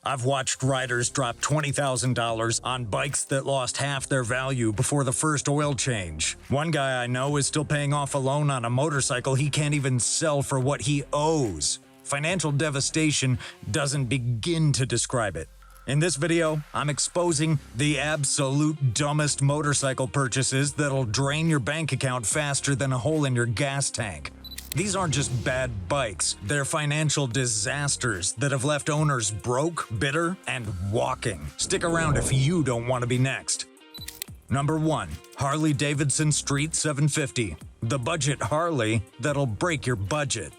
I've watched riders drop $20,000 on bikes that lost half their value before the first oil change. One guy I know is still paying off a loan on a motorcycle he can't even sell for what he owes. Financial devastation doesn't begin to describe it. In this video, I'm exposing the absolute dumbest motorcycle purchases that'll drain your bank account faster than a hole in your gas tank. These aren't just bad bikes, they're financial disasters that have left owners broke, bitter, and walking. Stick around if you don't want to be next. Number 1. Harley-Davidson Street 750. The budget Harley that'll break your budget.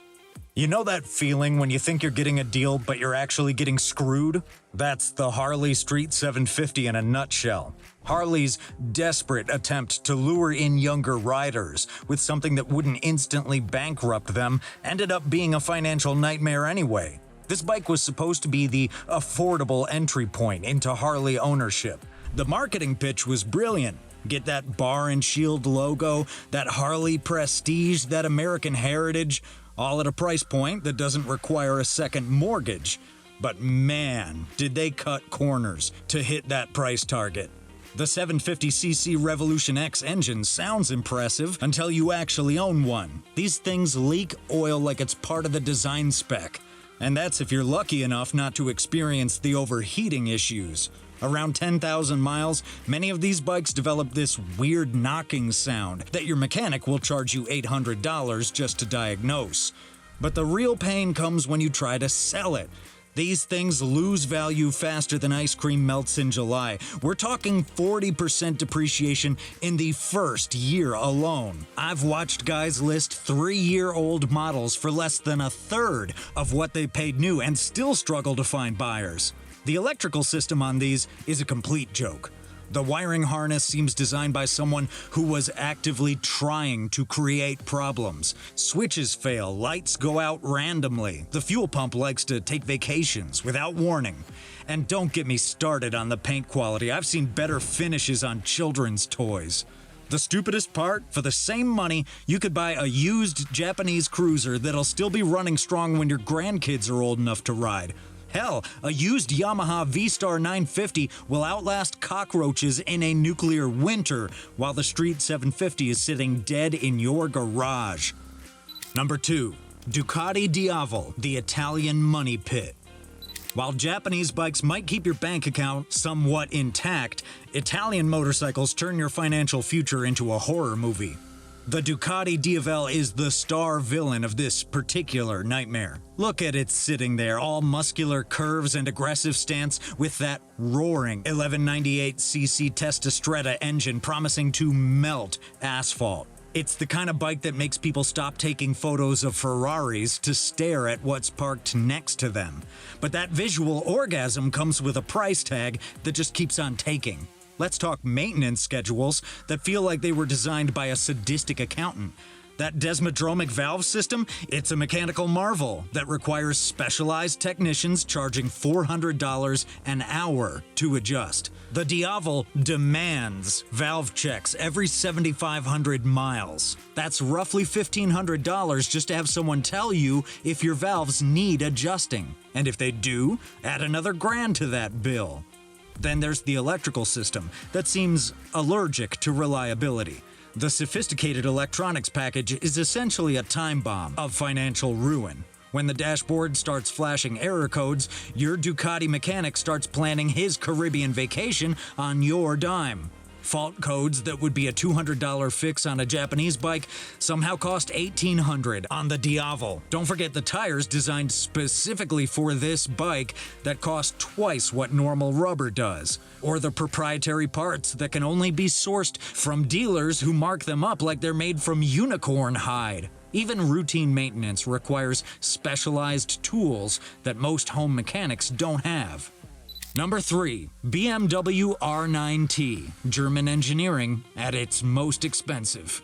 You know that feeling when you think you're getting a deal but you're actually getting screwed? That's the Harley Street 750 in a nutshell. Harley's desperate attempt to lure in younger riders with something that wouldn't instantly bankrupt them ended up being a financial nightmare anyway. This bike was supposed to be the affordable entry point into Harley ownership. The marketing pitch was brilliant. Get that bar and shield logo, that Harley prestige, that American heritage, all at a price point that doesn't require a second mortgage. But man, did they cut corners to hit that price target. The 750cc Revolution X engine sounds impressive until you actually own one. These things leak oil like it's part of the design spec. And that's if you're lucky enough not to experience the overheating issues. Around 10,000 miles, many of these bikes develop this weird knocking sound that your mechanic will charge you $800 just to diagnose. But the real pain comes when you try to sell it. These things lose value faster than ice cream melts in July. We're talking 40% depreciation in the first year alone. I've watched guys list 3-year-old models for less than a third of what they paid new and still struggle to find buyers. The electrical system on these is a complete joke. The wiring harness seems designed by someone who was actively trying to create problems. Switches fail, lights go out randomly. The fuel pump likes to take vacations without warning. And don't get me started on the paint quality. I've seen better finishes on children's toys. The stupidest part? For the same money, you could buy a used Japanese cruiser that'll still be running strong when your grandkids are old enough to ride. Hell, a used Yamaha V-Star 950 will outlast cockroaches in a nuclear winter, while the Street 750 is sitting dead in your garage. Number 2. Ducati Diavel, the Italian money pit. While Japanese bikes might keep your bank account somewhat intact, Italian motorcycles turn your financial future into a horror movie. The Ducati Diavel is the star villain of this particular nightmare. Look at it sitting there, all muscular curves and aggressive stance with that roaring 1198cc Testastretta engine promising to melt asphalt. It's the kind of bike that makes people stop taking photos of Ferraris to stare at what's parked next to them. But that visual orgasm comes with a price tag that just keeps on taking. Let's talk maintenance schedules that feel like they were designed by a sadistic accountant. That desmodromic valve system, it's a mechanical marvel that requires specialized technicians charging $400 an hour to adjust. The Diavel demands valve checks every 7,500 miles. That's roughly $1,500 just to have someone tell you if your valves need adjusting. And if they do, add another grand to that bill. Then there's the electrical system that seems allergic to reliability. The sophisticated electronics package is essentially a time bomb of financial ruin. When the dashboard starts flashing error codes, your Ducati mechanic starts planning his Caribbean vacation on your dime. Fault codes that would be a $200 fix on a Japanese bike somehow cost $1,800 on the Diavel. Don't forget the tires designed specifically for this bike that cost twice what normal rubber does. Or the proprietary parts that can only be sourced from dealers who mark them up like they're made from unicorn hide. Even routine maintenance requires specialized tools that most home mechanics don't have. Number 3. BMW R9T, German engineering at its most expensive.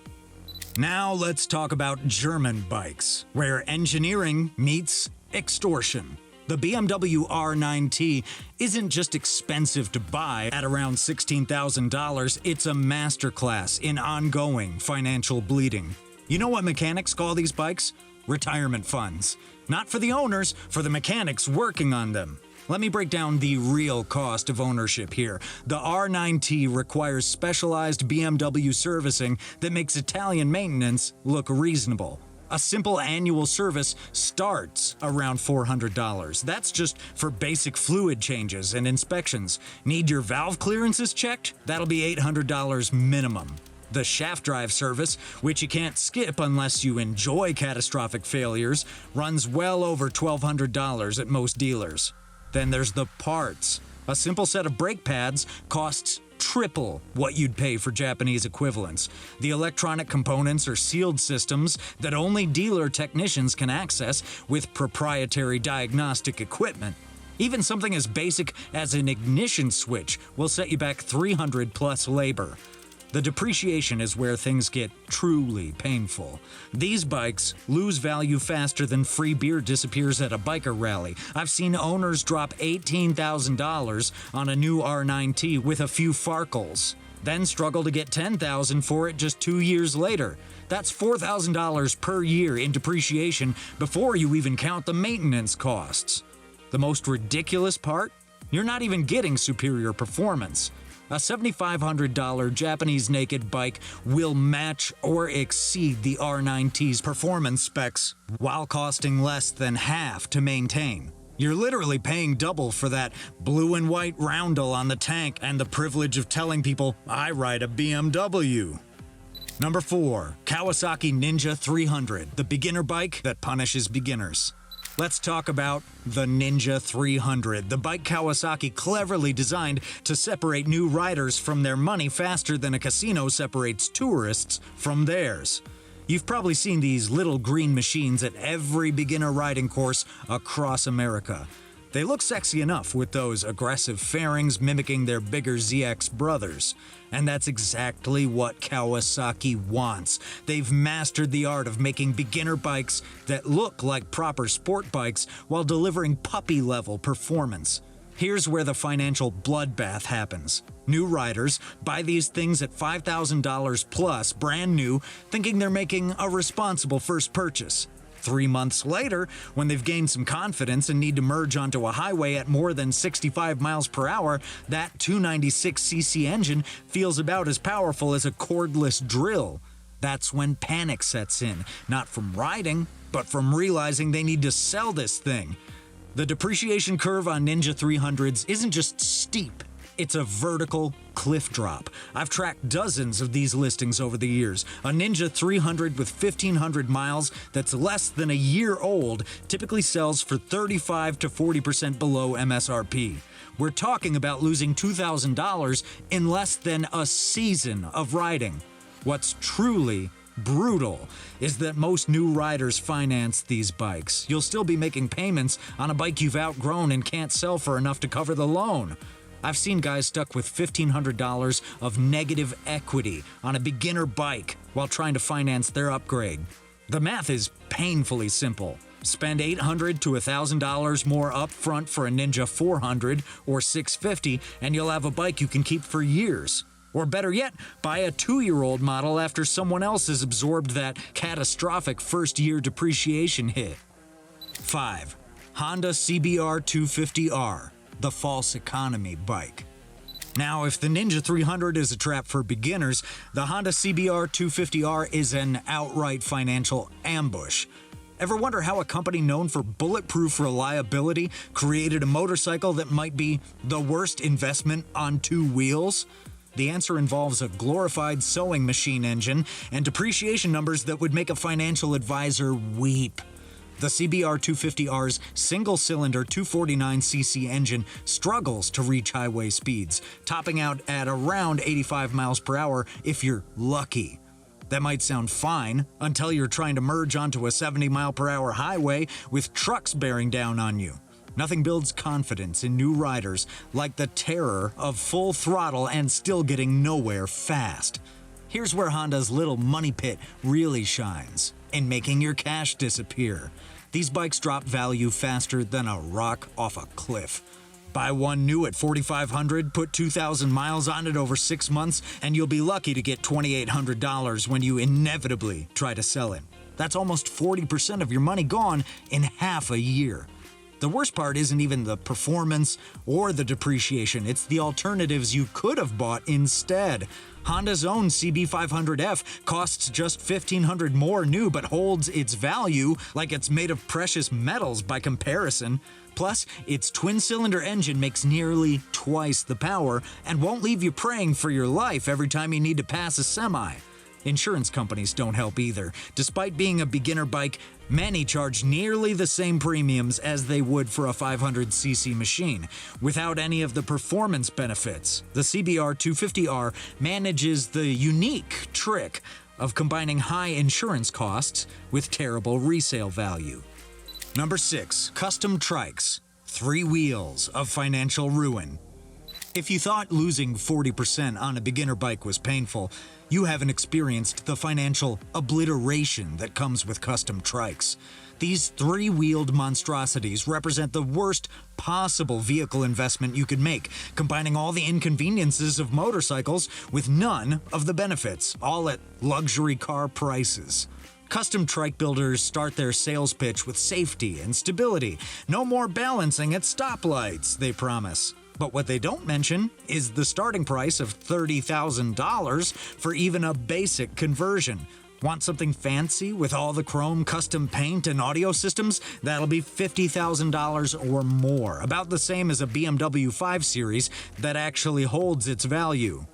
Now let's talk about German bikes, where engineering meets extortion. The BMW R9T isn't just expensive to buy at around $16,000, it's a masterclass in ongoing financial bleeding. You know what mechanics call these bikes? Retirement funds. Not for the owners, for the mechanics working on them. Let me break down the real cost of ownership here. The R9T requires specialized BMW servicing that makes Italian maintenance look reasonable. A simple annual service starts around $400. That's just for basic fluid changes and inspections. Need your valve clearances checked? That'll be $800 minimum. The shaft drive service, which you can't skip unless you enjoy catastrophic failures, runs well over $1,200 at most dealers. Then there's the parts. A simple set of brake pads costs triple what you'd pay for Japanese equivalents. The electronic components are sealed systems that only dealer technicians can access with proprietary diagnostic equipment. Even something as basic as an ignition switch will set you back $300 plus labor. The depreciation is where things get truly painful. These bikes lose value faster than free beer disappears at a biker rally. I've seen owners drop $18,000 on a new R9T with a few farkles, then struggle to get $10,000 for it just 2 years later. That's $4,000 per year in depreciation before you even count the maintenance costs. The most ridiculous part? You're not even getting superior performance. A $7,500 Japanese naked bike will match or exceed the R9T's performance specs while costing less than half to maintain. You're literally paying double for that blue and white roundel on the tank and the privilege of telling people, I ride a BMW. Number 4. Kawasaki Ninja 300, the beginner bike that punishes beginners. Let's talk about the Ninja 300, the bike Kawasaki cleverly designed to separate new riders from their money faster than a casino separates tourists from theirs. You've probably seen these little green machines at every beginner riding course across America. They look sexy enough with those aggressive fairings mimicking their bigger ZX brothers. And that's exactly what Kawasaki wants. They've mastered the art of making beginner bikes that look like proper sport bikes while delivering puppy-level performance. Here's where the financial bloodbath happens. New riders buy these things at $5,000 plus, brand new, thinking they're making a responsible first purchase. 3 months later, when they've gained some confidence and need to merge onto a highway at more than 65 miles per hour, that 296cc engine feels about as powerful as a cordless drill. That's when panic sets in, not from riding, but from realizing they need to sell this thing. The depreciation curve on Ninja 300s isn't just steep. It's a vertical cliff drop. I've tracked dozens of these listings over the years. A Ninja 300 with 1,500 miles that's less than a year old typically sells for 35 to 40% below MSRP. We're talking about losing $2,000 in less than a season of riding. What's truly brutal is that most new riders finance these bikes. You'll still be making payments on a bike you've outgrown and can't sell for enough to cover the loan. I've seen guys stuck with $1,500 of negative equity on a beginner bike while trying to finance their upgrade. The math is painfully simple. Spend $800 to $1,000 more upfront for a Ninja 400 or 650 and you'll have a bike you can keep for years. Or better yet, buy a 2-year-old model after someone else has absorbed that catastrophic first-year depreciation hit. 5. Honda CBR 250R. The false economy bike. Now, if the Ninja 300 is a trap for beginners, the Honda CBR 250R is an outright financial ambush. Ever wonder how a company known for bulletproof reliability created a motorcycle that might be the worst investment on 2 wheels? The answer involves a glorified sewing machine engine and depreciation numbers that would make a financial advisor weep. The CBR 250R's single-cylinder 249cc engine struggles to reach highway speeds, topping out at around 85 miles per hour if you're lucky. That might sound fine until you're trying to merge onto a 70-mile-per-hour highway with trucks bearing down on you. Nothing builds confidence in new riders like the terror of full throttle and still getting nowhere fast. Here's where Honda's little money pit really shines, in making your cash disappear. These bikes drop value faster than a rock off a cliff. Buy one new at $4,500, put 2,000 miles on it over 6 months, and you'll be lucky to get $2,800 when you inevitably try to sell it. That's almost 40% of your money gone in half a year. The worst part isn't even the performance or the depreciation, it's the alternatives you could have bought instead. Honda's own CB500F costs just $1,500 more new but holds its value like it's made of precious metals by comparison. Plus, its twin-cylinder engine makes nearly twice the power and won't leave you praying for your life every time you need to pass a semi. Insurance companies don't help either. Despite being a beginner bike, many charge nearly the same premiums as they would for a 500cc machine, without any of the performance benefits. The CBR 250R manages the unique trick of combining high insurance costs with terrible resale value. Number 6. Custom trikes. 3 wheels of financial ruin. If you thought losing 40% on a beginner bike was painful, you haven't experienced the financial obliteration that comes with custom trikes. These 3-wheeled monstrosities represent the worst possible vehicle investment you could make, combining all the inconveniences of motorcycles with none of the benefits, all at luxury car prices. Custom trike builders start their sales pitch with safety and stability. No more balancing at stoplights, they promise. But what they don't mention is the starting price of $30,000 for even a basic conversion. Want something fancy with all the chrome, custom paint, and audio systems? That'll be $50,000 or more, about the same as a BMW 5 Series that actually holds its value.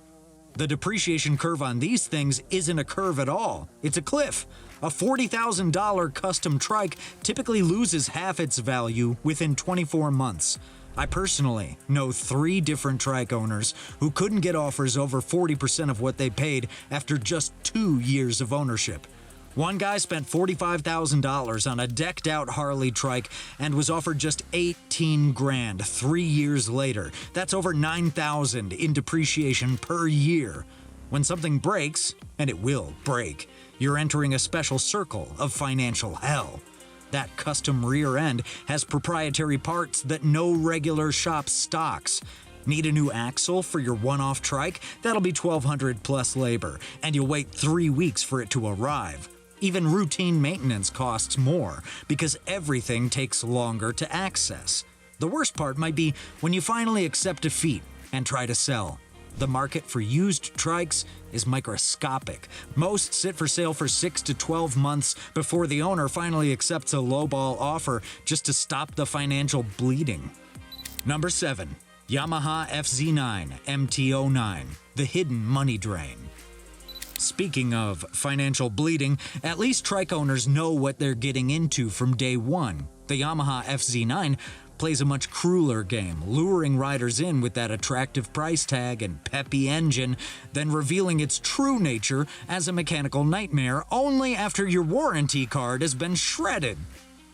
The depreciation curve on these things isn't a curve at all, it's a cliff. A $40,000 custom trike typically loses half its value within 24 months. I personally know 3 different trike owners who couldn't get offers over 40% of what they paid after just 2 years of ownership. One guy spent $45,000 on a decked-out Harley trike and was offered just $18,000 3 years later. That's over $9,000 in depreciation per year. When something breaks, and it will break, you're entering a special circle of financial hell. That custom rear end has proprietary parts that no regular shop stocks. Need a new axle for your one-off trike? That'll be $1,200 plus labor, and you'll wait 3 weeks for it to arrive. Even routine maintenance costs more, because everything takes longer to access. The worst part might be when you finally accept defeat and try to sell. The market for used trikes is microscopic. Most sit for sale for 6 to 12 months before the owner finally accepts a lowball offer just to stop the financial bleeding. Number 7. Yamaha FZ9 MT09, the hidden money drain. Speaking of financial bleeding, at least trike owners know what they're getting into from day one. The Yamaha FZ9 plays a much crueler game, luring riders in with that attractive price tag and peppy engine, then revealing its true nature as a mechanical nightmare only after your warranty card has been shredded.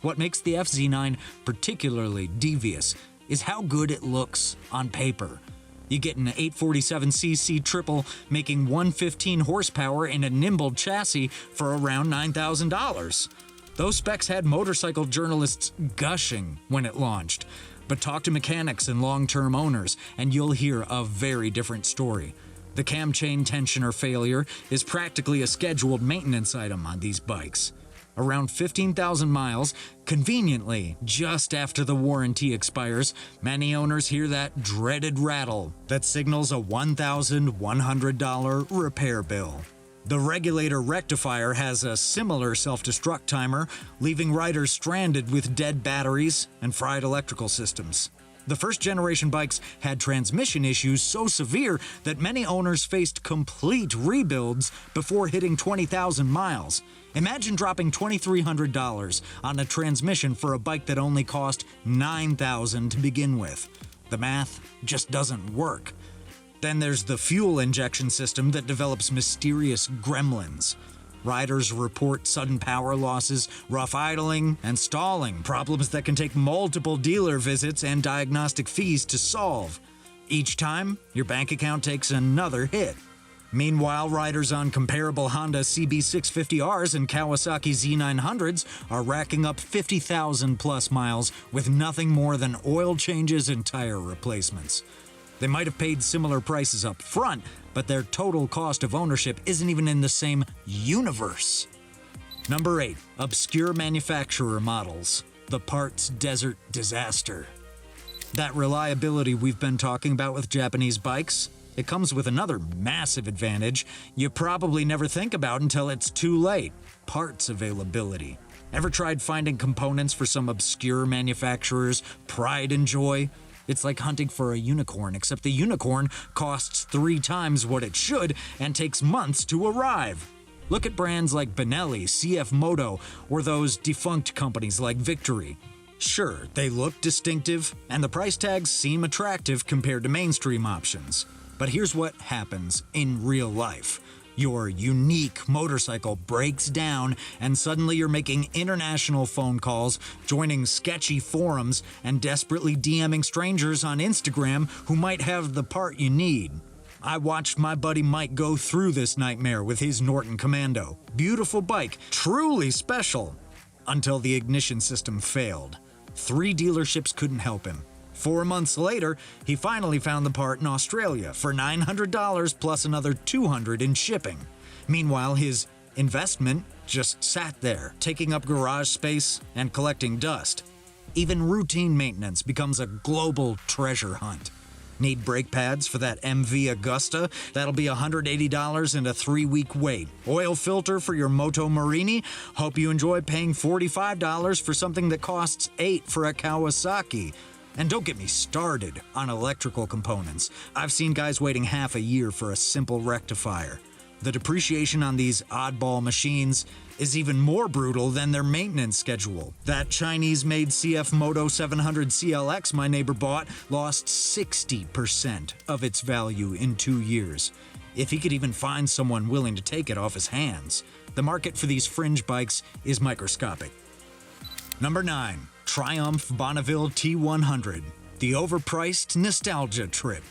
What makes the FZ9 particularly devious is how good it looks on paper. You get an 847cc triple making 115 horsepower in a nimble chassis for around $9,000. Those specs had motorcycle journalists gushing when it launched. But talk to mechanics and long-term owners, and you'll hear a very different story. The cam chain tensioner failure is practically a scheduled maintenance item on these bikes. Around 15,000 miles, conveniently just after the warranty expires, many owners hear that dreaded rattle that signals a $1,100 repair bill. The regulator rectifier has a similar self-destruct timer, leaving riders stranded with dead batteries and fried electrical systems. The first-generation bikes had transmission issues so severe that many owners faced complete rebuilds before hitting 20,000 miles. Imagine dropping $2,300 on a transmission for a bike that only cost $9,000 to begin with. The math just doesn't work. Then there's the fuel injection system that develops mysterious gremlins. Riders report sudden power losses, rough idling, and stalling, problems that can take multiple dealer visits and diagnostic fees to solve. Each time, your bank account takes another hit. Meanwhile, riders on comparable Honda CB650Rs and Kawasaki Z900s are racking up 50,000 plus miles with nothing more than oil changes and tire replacements. They might have paid similar prices up front, but their total cost of ownership isn't even in the same universe. Number 8. Obscure manufacturer models. the parts desert disaster. That reliability we've been talking about with Japanese bikes, it comes with another massive advantage you probably never think about until it's too late: parts availability. Ever tried finding components for some obscure manufacturer's pride and joy? It's like hunting for a unicorn, except the unicorn costs 3 times what it should and takes months to arrive. Look at brands like Benelli, CF Moto, or those defunct companies like Victory. Sure, they look distinctive, and the price tags seem attractive compared to mainstream options. But here's what happens in real life. Your unique motorcycle breaks down, and suddenly you're making international phone calls, joining sketchy forums, and desperately DMing strangers on Instagram who might have the part you need. I watched my buddy Mike go through this nightmare with his Norton Commando. Beautiful bike, truly special. Until the ignition system failed. 3 dealerships couldn't help him. 4 months later, he finally found the part in Australia for $900 plus another $200 in shipping. Meanwhile, his investment just sat there, taking up garage space and collecting dust. Even routine maintenance becomes a global treasure hunt. Need brake pads for that MV Augusta? That'll be $180 and a 3-week wait. Oil filter for your Moto Marini? Hope you enjoy paying $45 for something that costs $8 for a Kawasaki. And don't get me started on electrical components. I've seen guys waiting half a year for a simple rectifier. The depreciation on these oddball machines is even more brutal than their maintenance schedule. That Chinese-made CF Moto 700 CLX my neighbor bought lost 60% of its value in 2 years. If he could even find someone willing to take it off his hands. The market for these fringe bikes is microscopic. Number 9. Triumph Bonneville T100, the overpriced nostalgia trip.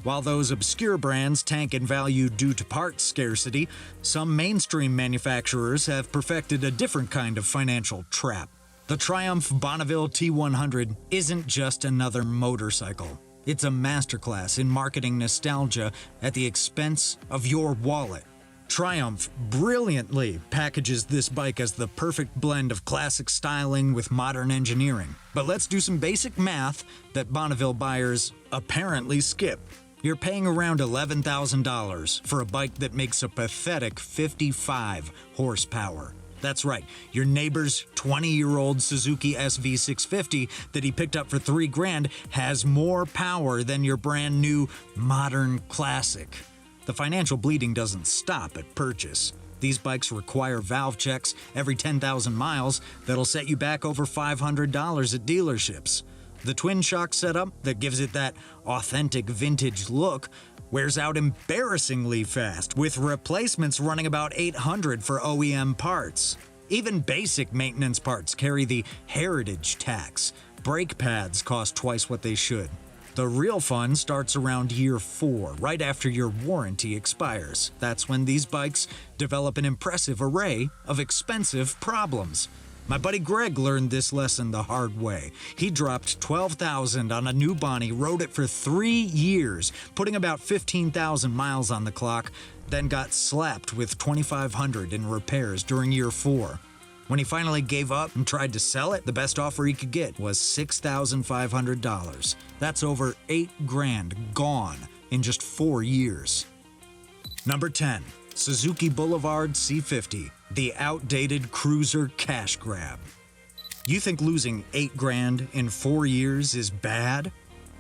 While those obscure brands tank in value due to parts scarcity, some mainstream manufacturers have perfected a different kind of financial trap. The Triumph Bonneville T100 isn't just another motorcycle. It's a masterclass in marketing nostalgia at the expense of your wallet. Triumph brilliantly packages this bike as the perfect blend of classic styling with modern engineering. But let's do some basic math that Bonneville buyers apparently skip. You're paying around $11,000 for a bike that makes a pathetic 55 horsepower. That's right, your neighbor's 20-year-old Suzuki SV650 that he picked up for $3,000 has more power than your brand new modern classic. The financial bleeding doesn't stop at purchase. These bikes require valve checks every 10,000 miles that'll set you back over $500 at dealerships. The twin shock setup that gives it that authentic vintage look wears out embarrassingly fast, with replacements running about $800 for OEM parts. Even basic maintenance parts carry the heritage tax. Brake pads cost twice what they should. The real fun starts around year 4, right after your warranty expires. That's when these bikes develop an impressive array of expensive problems. My buddy Greg learned this lesson the hard way. He dropped $12,000 on a new Bonnie, rode it for 3 years, putting about 15,000 miles on the clock, then got slapped with $2,500 in repairs during year 4. When he finally gave up and tried to sell it, the best offer he could get was $6,500. That's over $8,000 gone in just 4 years. Number 10. Suzuki Boulevard C50, the outdated cruiser cash grab. You think losing $8,000 in 4 years is bad?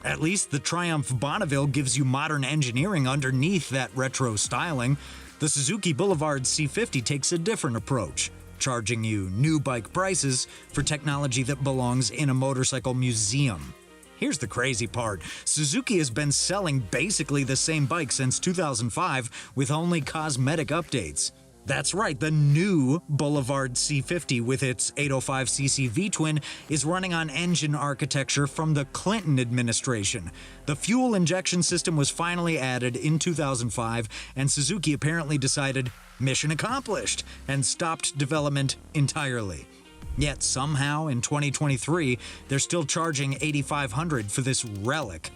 At least the Triumph Bonneville gives you modern engineering underneath that retro styling. The Suzuki Boulevard C50 takes a different approach, charging you new bike prices for technology that belongs in a motorcycle museum. Here's the crazy part. Suzuki has been selling basically the same bike since 2005 with only cosmetic updates. That's right, the new Boulevard C50 with its 805cc V-twin is running on engine architecture from the Clinton administration. The fuel injection system was finally added in 2005, and Suzuki apparently decided mission accomplished and stopped development entirely. Yet somehow in 2023, they're still charging $8,500 for this relic.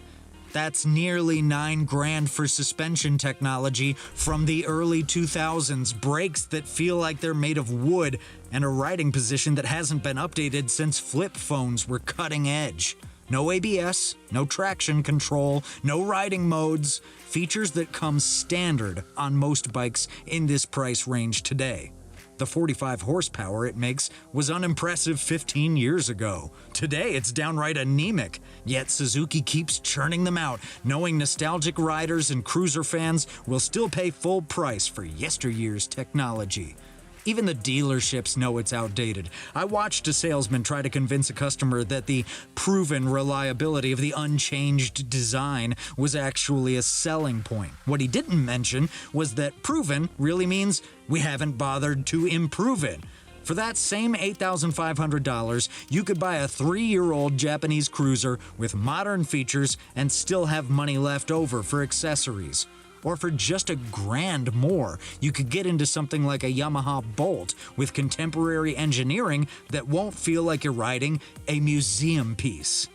That's nearly $9,000 for suspension technology from the early 2000s, brakes that feel like they're made of wood, and a riding position that hasn't been updated since flip phones were cutting edge. No ABS, no traction control, no riding modes, features that come standard on most bikes in this price range today. The 45 horsepower it makes was unimpressive 15 years ago. Today it's downright anemic, yet Suzuki keeps churning them out, knowing nostalgic riders and cruiser fans will still pay full price for yesteryear's technology. Even the dealerships know it's outdated. I watched a salesman try to convince a customer that the proven reliability of the unchanged design was actually a selling point. What he didn't mention was that proven really means we haven't bothered to improve it. For that same $8,500, you could buy a 3-year-old Japanese cruiser with modern features and still have money left over for accessories. Or for just $1,000 more, you could get into something like a Yamaha Bolt with contemporary engineering that won't feel like you're riding a museum piece.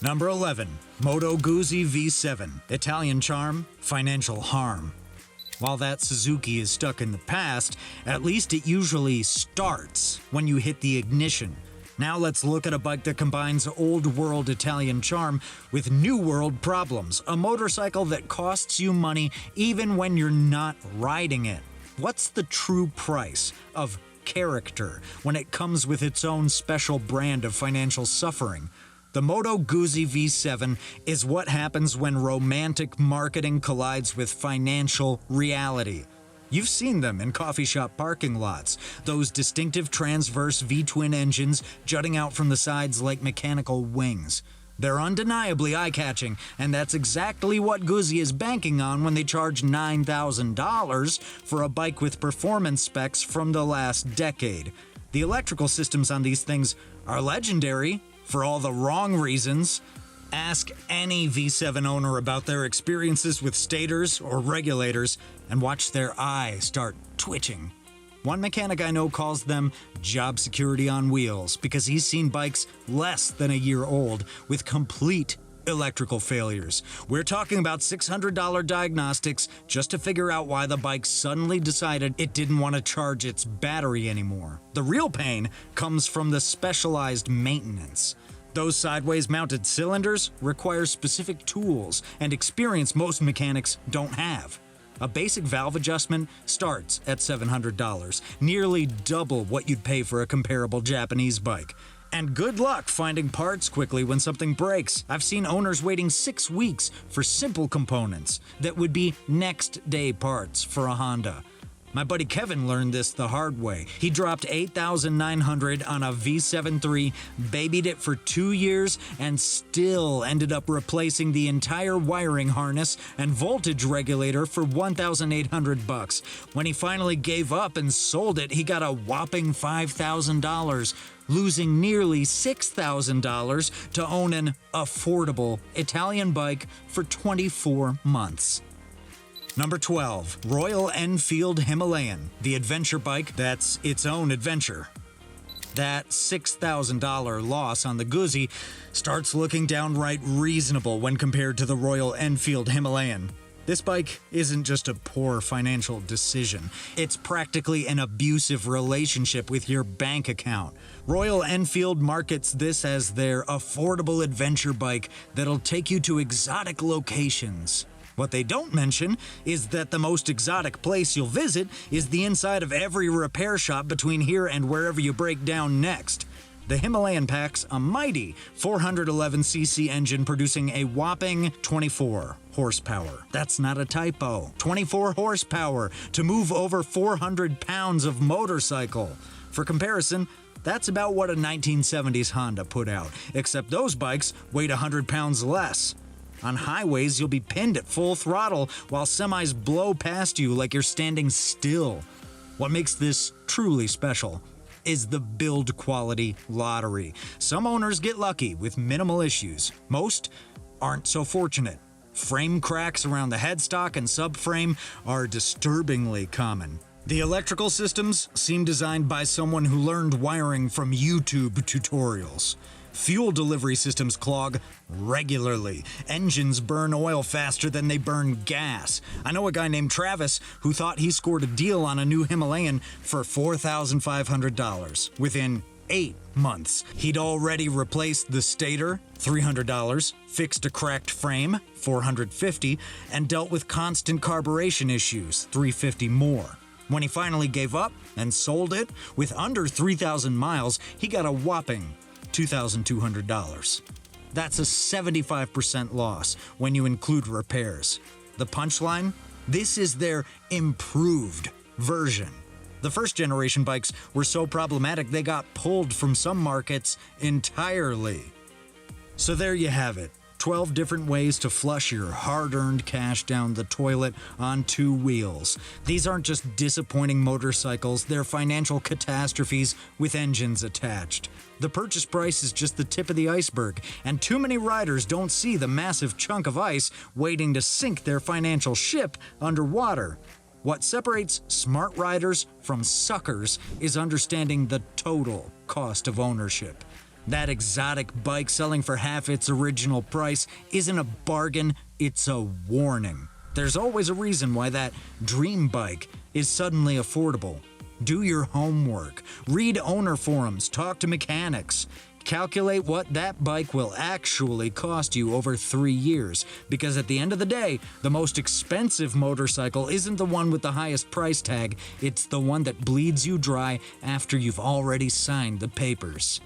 Number 11. Moto Guzzi V7. Italian charm, financial harm. While that Suzuki is stuck in the past, at least it usually starts when you hit the ignition. Now let's look at a bike that combines old-world Italian charm with new-world problems. A motorcycle that costs you money even when you're not riding it. What's the true price of character when it comes with its own special brand of financial suffering? The Moto Guzzi V7 is what happens when romantic marketing collides with financial reality. You've seen them in coffee shop parking lots, those distinctive transverse V-twin engines jutting out from the sides like mechanical wings. They're undeniably eye-catching, and that's exactly what Guzzi is banking on when they charge $9,000 for a bike with performance specs from the last decade. The electrical systems on these things are legendary for all the wrong reasons. Ask any V7 owner about their experiences with stators or regulators and watch their eye start twitching. One mechanic I know calls them job security on wheels because he's seen bikes less than a year old with complete electrical failures. We're talking about $600 diagnostics just to figure out why the bike suddenly decided it didn't want to charge its battery anymore. The real pain comes from the specialized maintenance. Those sideways mounted cylinders require specific tools and experience most mechanics don't have. A basic valve adjustment starts at $700, nearly double what you'd pay for a comparable Japanese bike. And good luck finding parts quickly when something breaks. I've seen owners waiting 6 weeks for simple components that would be next day parts for a Honda. My buddy Kevin learned this the hard way. He dropped $8,900 on a V7.3, babied it for 2 years, and still ended up replacing the entire wiring harness and voltage regulator for $1,800. When he finally gave up and sold it, he got a whopping $5,000, losing nearly $6,000 to own an affordable Italian bike for 24 months. Number 12. Royal Enfield Himalayan, the adventure bike that's its own adventure. That $6,000 loss on the Guzzi starts looking downright reasonable when compared to the Royal Enfield Himalayan. This bike isn't just a poor financial decision. It's practically an abusive relationship with your bank account. Royal Enfield markets this as their affordable adventure bike that'll take you to exotic locations. What they don't mention is that the most exotic place you'll visit is the inside of every repair shop between here and wherever you break down next. The Himalayan packs a mighty 411cc engine producing a whopping 24 horsepower. That's not a typo. 24 horsepower to move over 400 pounds of motorcycle. For comparison, that's about what a 1970s Honda put out, except those bikes weighed 100 pounds less. On highways, you'll be pinned at full throttle while semis blow past you like you're standing still. What makes this truly special is the build quality lottery. Some owners get lucky with minimal issues. Most aren't so fortunate. Frame cracks around the headstock and subframe are disturbingly common. The electrical systems seem designed by someone who learned wiring from YouTube tutorials. Fuel delivery systems clog regularly. Engines burn oil faster than they burn gas. I know a guy named Travis who thought he scored a deal on a new Himalayan for $4,500 within 8 months. He'd already replaced the stator, $300, fixed a cracked frame, $450, and dealt with constant carburation issues, $350 more. When he finally gave up and sold it, with under 3,000 miles, he got a whopping $2,200. That's a 75% loss when you include repairs. The punchline? This is their improved version. The first generation bikes were so problematic they got pulled from some markets entirely. So there you have it. 12 different ways to flush your hard-earned cash down the toilet on 2 wheels. These aren't just disappointing motorcycles, they're financial catastrophes with engines attached. The purchase price is just the tip of the iceberg, and too many riders don't see the massive chunk of ice waiting to sink their financial ship underwater. What separates smart riders from suckers is understanding the total cost of ownership. That exotic bike selling for half its original price isn't a bargain, it's a warning. There's always a reason why that dream bike is suddenly affordable. Do your homework, read owner forums, talk to mechanics. Calculate what that bike will actually cost you over 3 years, because at the end of the day, the most expensive motorcycle isn't the one with the highest price tag, it's the one that bleeds you dry after you've already signed the papers.